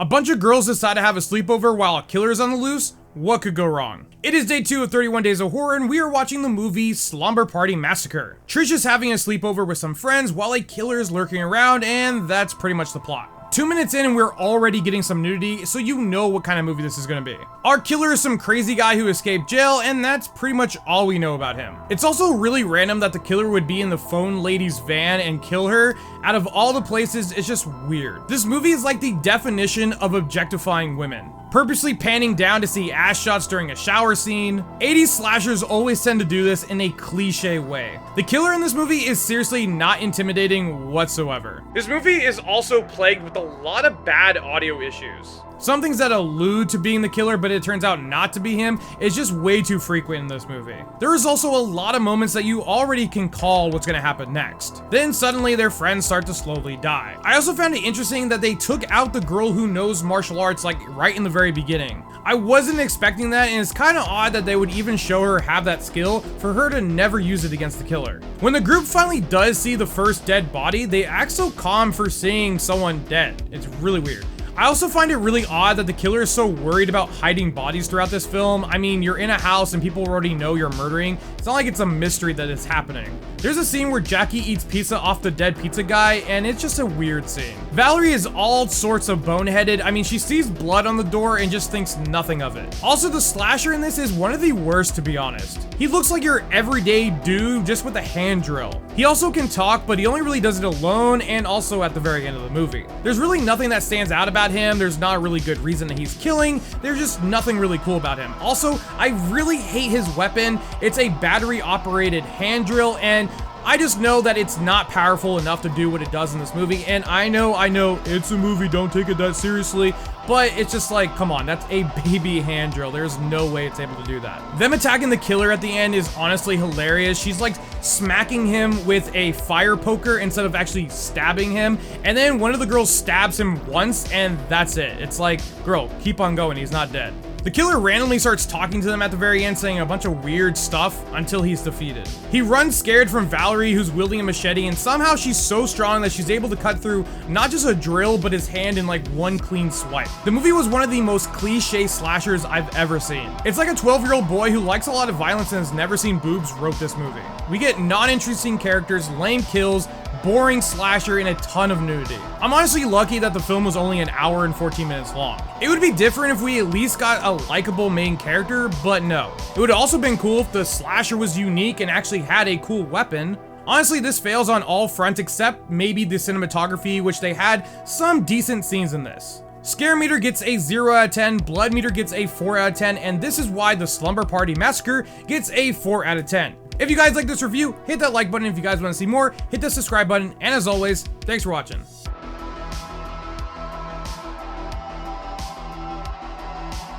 A bunch of girls decide to have a sleepover while a killer is on the loose. What could go wrong? It is day 2 of 31 Days of Horror, and we are watching the movie Slumber Party Massacre. Trish is having a sleepover with some friends while a killer is lurking around, and that's pretty much the plot. 2 minutes in and we're already getting some nudity, so you know what kind of movie this is gonna be. Our killer is some crazy guy who escaped jail, and that's pretty much all we know about him. It's also really random that the killer would be in the phone lady's van and kill her. Out of all the places, it's just weird. This movie is like the definition of objectifying women. Purposely panning down to see ass shots during a shower scene. 80s slashers always tend to do this in a cliche way. The killer in this movie is seriously not intimidating whatsoever. This movie is also plagued with a lot of bad audio issues. Some things that allude to being the killer, but it turns out not to be him, is just way too frequent in this movie. There is also a lot of moments that you already can call what's gonna happen next. Then suddenly their friends start to slowly die. I also found it interesting that they took out the girl who knows martial arts like right in the very beginning. I wasn't expecting that, and it's kind of odd that they would even show her have that skill for her to never use it against the killer. When the group finally does see the first dead body, they act so calm for seeing someone dead. It's really weird. I also find it really odd that the killer is so worried about hiding bodies throughout this film. I mean, you're in a house and people already know you're murdering. It's not like it's a mystery that it's happening. There's a scene where Jackie eats pizza off the dead pizza guy, and it's just a weird scene. Valerie is all sorts of boneheaded. I mean, she sees blood on the door and just thinks nothing of it. Also, the slasher in this is one of the worst, to be honest. He looks like your everyday dude just with a hand drill. He also can talk, but he only really does it alone and also at the very end of the movie. There's really nothing that stands out about him. There's not a really good reason that he's killing. There's just nothing really cool about him. Also, I really hate his weapon. It's a battery operated hand drill, and I just know that it's not powerful enough to do what it does in this movie. And I know it's a movie, don't take it that seriously, but it's just like, come on, that's a baby hand drill. There's no way it's able to do that. Them attacking the killer at the end is honestly hilarious. She's like smacking him with a fire poker instead of actually stabbing him. And then one of the girls stabs him once, and that's it. It's like, girl, keep on going, he's not dead. The killer randomly starts talking to them at the very end, saying a bunch of weird stuff until he's defeated. He runs scared from Valerie, who's wielding a machete, and somehow she's so strong that she's able to cut through not just a drill, but his hand in like one clean swipe. The movie was one of the most cliche slashers I've ever seen. It's like a 12-year-old boy who likes a lot of violence and has never seen boobs wrote this movie. We get non-interesting characters, lame kills, boring slasher, and a ton of nudity. I'm honestly lucky that the film was only an hour and 14 minutes long. It would be different if we at least got a likable main character, but no. It would have also been cool if the slasher was unique and actually had a cool weapon. Honestly, this fails on all fronts except maybe the cinematography, which they had some decent scenes in this. Scare meter gets a 0 out of 10, blood meter gets a 4 out of 10, and this is why the Slumber Party Massacre gets a 4 out of 10. If you guys like this review, hit that like button. If you guys want to see more, hit the subscribe button. And as always, thanks for watching.